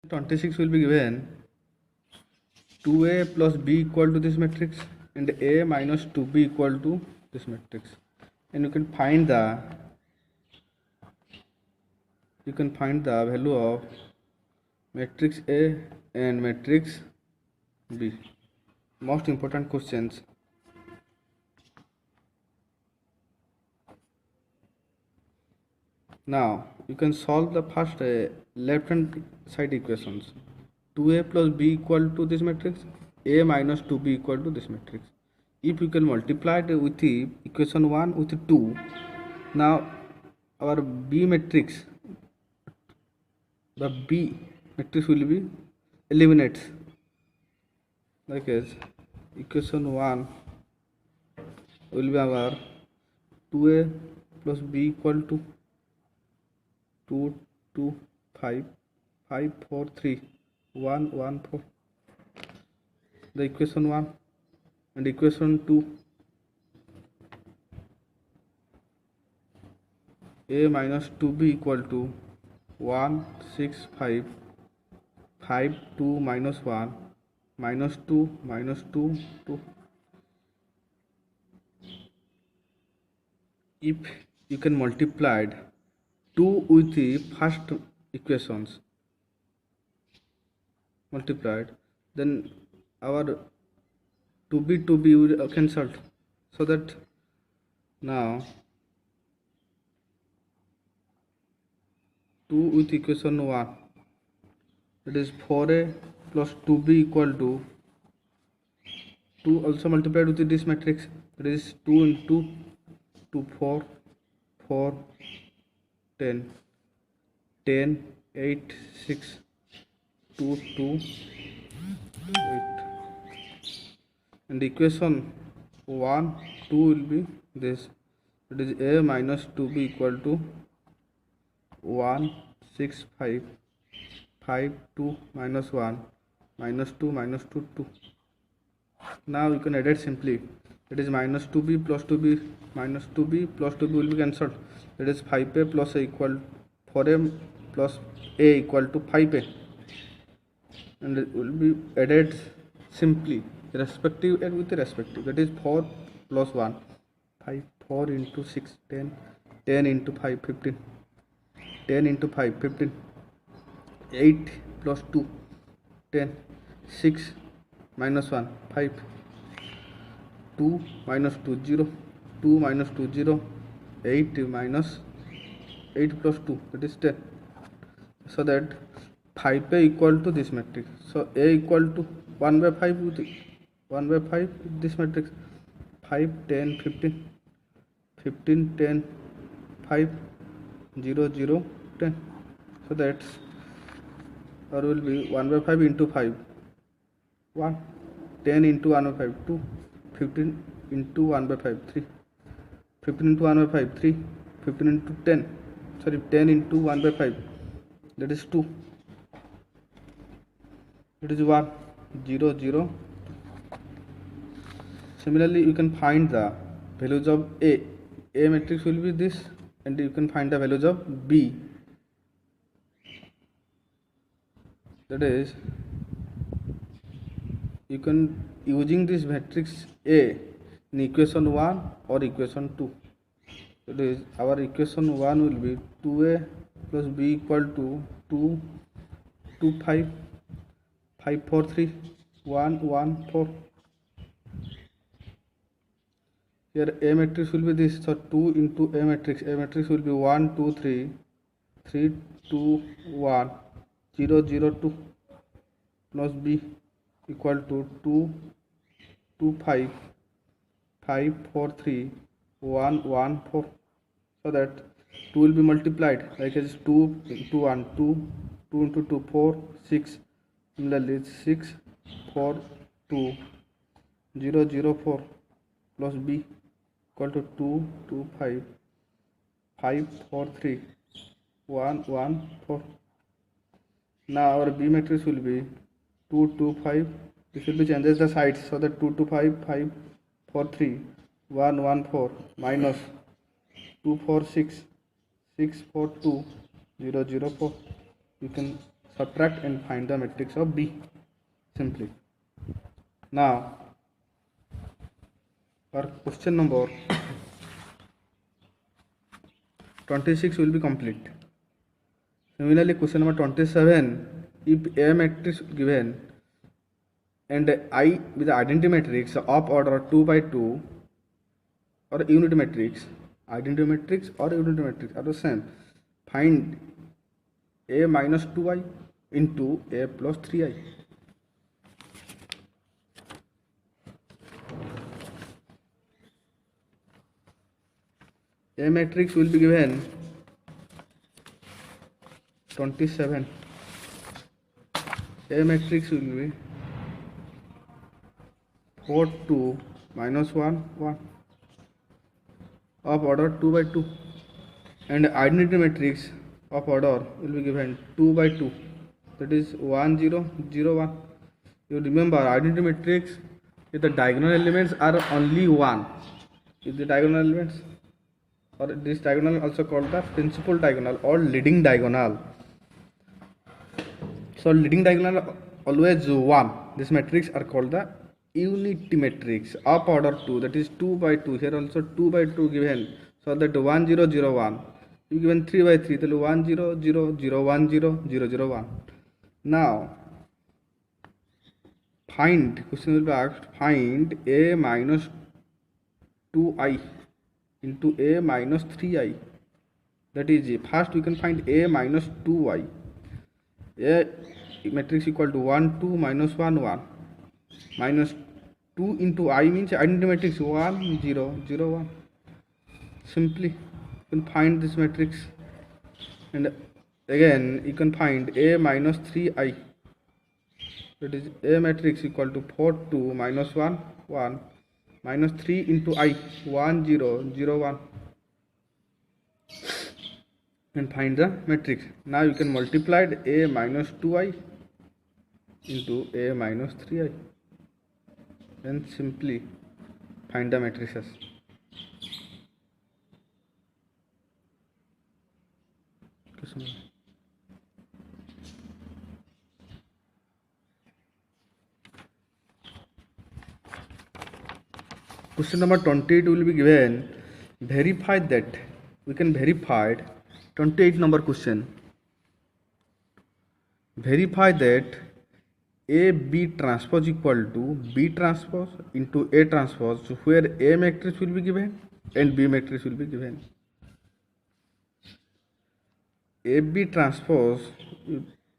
26 will be given 2a plus b equal to this matrix and a minus 2b equal to this matrix, and you can find the value of matrix A and matrix B. Most important questions. Now you can solve the first left hand side equations. 2a plus b equal to this matrix, a minus 2b equal to this matrix. If you can multiply it with the equation 1 with 2, now our b matrix, the b matrix will be eliminates. Like as equation 1 will be our 2a plus b equal to 2 2 5 5 4 3 1 1 4, the equation 1, and equation 2 a minus 2b equal to 1 6 5 5 2 minus 1 minus 2 minus 2 2. If you can multiply 2 with the first equations multiplied, then our 2b will cancelled, so that now 2 with equation 1, that is 4a plus 2b equal to 2 also multiplied with this matrix, that is 2 into 2 4 4 10 10 8 6 2 2 8, and equation 1 2 will be this, it is a minus 2b equal to 1 6 5 5 2 minus 1 minus 2 minus 2 2. Now you can add it simply, it is minus 2b plus 2b minus 2b plus 2b will be cancelled, it is 5a plus a equal 4a plus a equal to 5a, and it will be added simply respective and with respective, that is 4 plus 1 5 4 into 6 10 10 into 5 15 10 into 5 15 8 plus 2 10 6 minus 1 5 2 minus 2 0 2 minus 2 0 8 minus 8 plus 2, that is 10, so that 5a equal to this matrix, so a equal to 1 by 5 with 1 by 5 with this matrix, 5 10 15 15 10 5 0 0 10, so that or will be 1 by 5 into 5 1 10 into 1 by 5 2 15 into 1 by 5 3 15 into 1 by 5 3 15 into 10 10 into 1 by 5, that is 2, it is 1 0 0. Similarly you can find the values of a matrix will be this, and you can find the values of b, that is you can using this matrix A in equation 1 or equation 2, that is our equation 1 will be 2a plus b equal to 2 2 5 5 4 3 1 1 4. Here a matrix will be this, so 2 into a matrix will be 1 2 3 3 2 1 0 0 2 plus b equal to 2 2 5 5 4 3 1 1 4, so that 2 will be multiplied, like as 2 into 1 2 2 into 2 4 6, similarly 6 4 2 0 0 4 plus b equal to 2 2 5 5 4 3 1 1 4. Now our b matrix will be 2 2 5, this will be changes the sides, so that 2 2 5 5 4 3 1 1 4 minus 2 4 6 6 4 2 0 0 4. You can subtract and find the matrix of B simply. Now our question number 26 will be complete. Similarly, question number 27, if A matrix given and I with the identity matrix of order 2 by 2 or unity matrix, identity matrix or unity matrix are the same, find A minus 2i into A plus 3i. A matrix will be given 27. A matrix will be 4 2 minus 1 1 of order 2 by 2, and identity matrix of order will be given 2 by 2, that is 1 0 0 1. You remember identity matrix, if the diagonal elements are only 1, if the diagonal elements, or this diagonal also called the principal diagonal or leading diagonal. So leading diagonal always 1. This matrix are called the unity matrix of order 2, that is 2 by 2. Here also 2 by 2 given, so that 1 0 0 1. You given 3 by 3, that 1 0 0 0 1 0 0 0 1. Now find, question will be asked, find A minus 2i into A minus 3i. That is, first we can find A minus 2i. A matrix equal to 1 2 minus 1 1 minus 2 into I means identity matrix 1 0 0 1. Simply you can find this matrix, and again you can find A minus 3i. That is, A matrix equal to 4 2 minus 1 1 minus 3 into I 1 0 0 1, and find the matrix. Now you can multiply A minus 2i into A minus 3i, then simply find the matrices. Question number 28 will be given, verify that, we can verify 28 number question, verify that A B transpose equal to B transpose into A transpose, where A matrix will be given and B matrix will be given. A B transpose,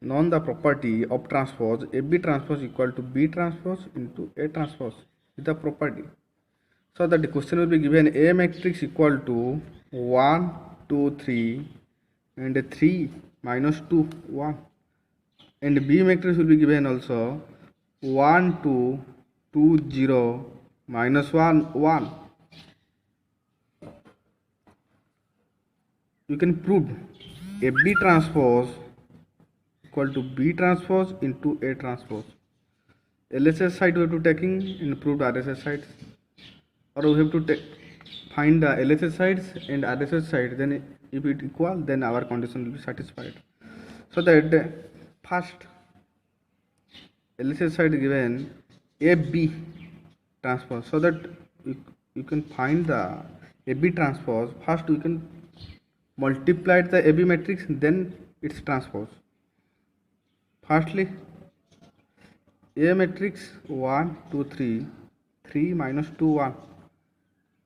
known the property of transpose, A B transpose equal to B transpose into A transpose is the property. So that the question will be given A matrix equal to 1 2 3 and 3 minus 2 1, and B matrix will be given also 1 2 2 0 minus 1 1. You can prove AB transpose equal to B transpose into A transpose. LHS side we have to taking and prove RHS sides, or we have to find the LHS sides and RHS side, then if it equal, then our condition will be satisfied. So that first LHS side given AB transpose, so that you can find the AB transpose, first we can multiply the AB matrix, then its transpose. Firstly, A matrix 1 2 3 3 minus 2 1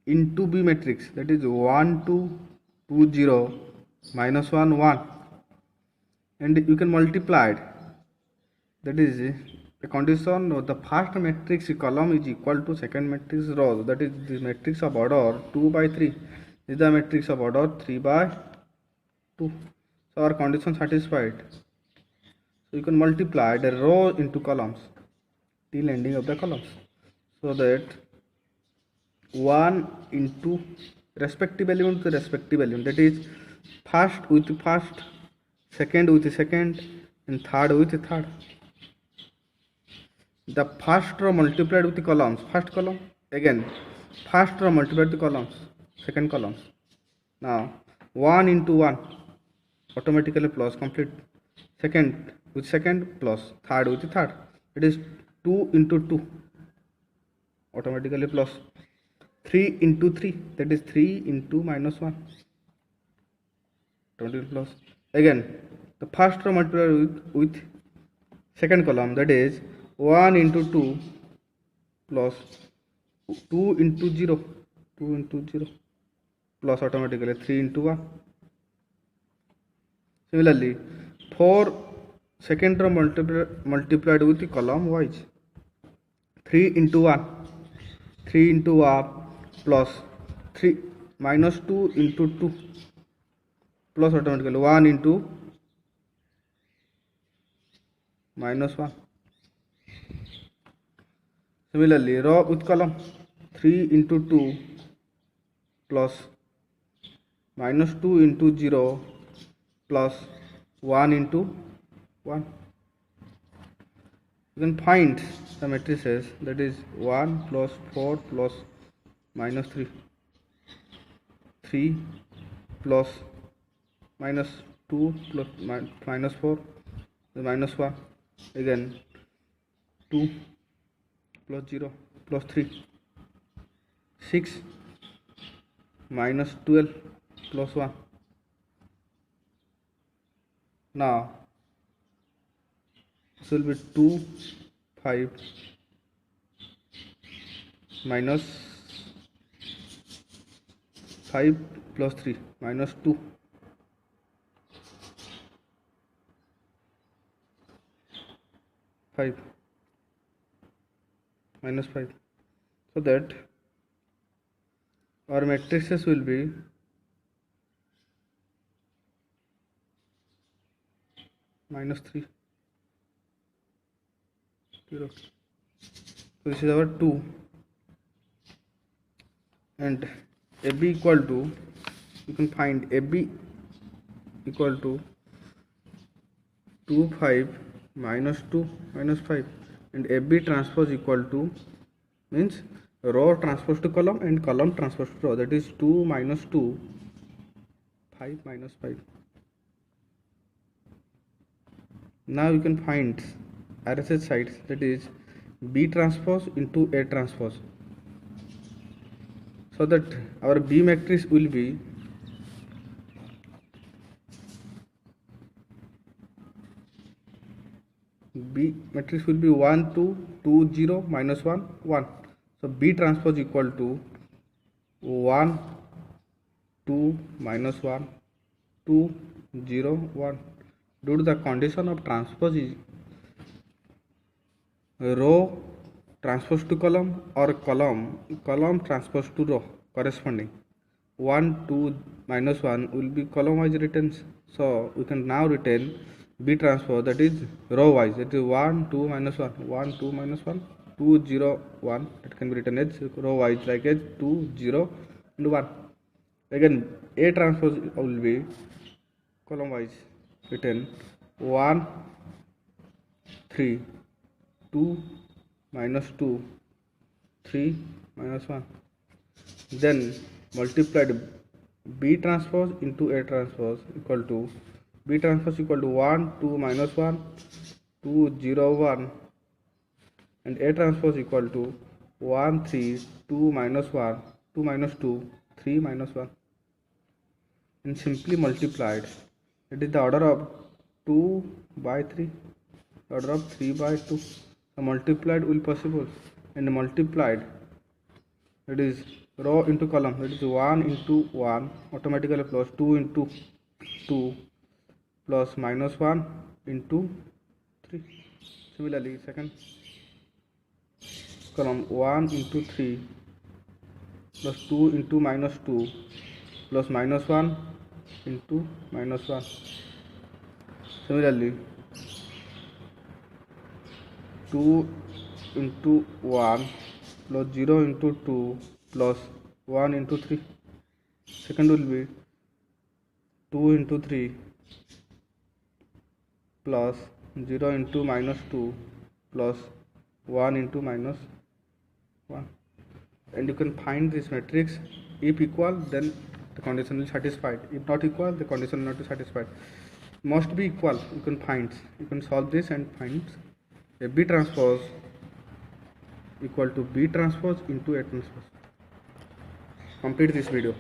into B matrix, that is 1 2 2 0 minus 1 1, and you can multiply it. That is the condition of the first matrix column is equal to second matrix row, that is the matrix of order 2 by 3 is the matrix of order 3 by 2. So our condition satisfied. So you can multiply the row into columns till ending of the columns, so that 1 into respective element to respective element, that is first with first, second with second, and third with third. The first row multiplied with the columns, first column, again first row multiplied with the columns, second columns. Now 1 into 1 automatically plus complete. Second with second plus third with third. It is 2 into 2, automatically plus 3 into 3, that is 3 into minus 1, 20 plus. Again the first row multiplied with second column, that is 1 into 2 plus 2 into 0, 2 into 0 plus automatically 3 into 1. Similarly, for second row multiplied with the column wise, 3 into 1, 3 into 1 plus 3 minus 2 into 2 plus automatically 1 into minus 1. Similarly, row with column, 3 into 2 plus minus 2 into 0 plus 1 into 1. You can find the matrices, that is 1 plus 4 plus minus 3, 3 plus minus 2 plus minus 4 minus 1, again 2 plus 0 plus 3, 6 minus 12 plus 1. Now this will be 2 5 minus 5 plus 3 minus 2 5 minus 5, so that our matrices will be minus 3 0. So this is our 2, and AB equal to, you can find AB equal to 2 5 minus 2 minus 5, and AB transpose equal to, means row transpose to column and column transpose to row, that is 2 minus 2 5 minus 5. Now you can find RHS sides, that is B transpose into A transpose, so that our B matrix will be B matrix will be 1 2 2 0 minus 1 1. So B transpose equal to 1 2 minus 1 2 0 1. Due to the condition of transpose is row transpose to column or column transpose to row corresponding, 1 2 minus 1 will be column wise written. So we can now retain B transpose, that is row wise, it is 1 2 minus 1 1 2 minus 1 2 0 1, it can be written as row wise like as 2 0 and 1. Again A transpose will be column wise written 1 3 2 minus 2 3 minus 1. Then multiplied B transpose into A transpose equal to, B transpose equal to 1 2 minus 1 2 0 1, and A transpose equal to 1 3 2 minus 1 2 minus 2 3 minus 1, and simply multiplied, it is the order of 2 by 3, order of 3 by 2. So multiplied will possible, and multiplied, it is row into column, it is 1 into 1 automatically plus 2 into 2 plus minus 1 into 3. Similarly second column 1 into 3 plus 2 into minus 2 plus minus 1 into minus 1. Similarly 2 into 1 plus 0 into 2 plus 1 into 3. Second will be 2 into 3 plus 0 into minus 2 plus 1 into minus 1. And you can find this matrix, if equal then the condition is satisfied, if not equal the condition will not be satisfied. must be equal. You can solve this and find a B transpose equal to B transpose into A transpose. Complete this video.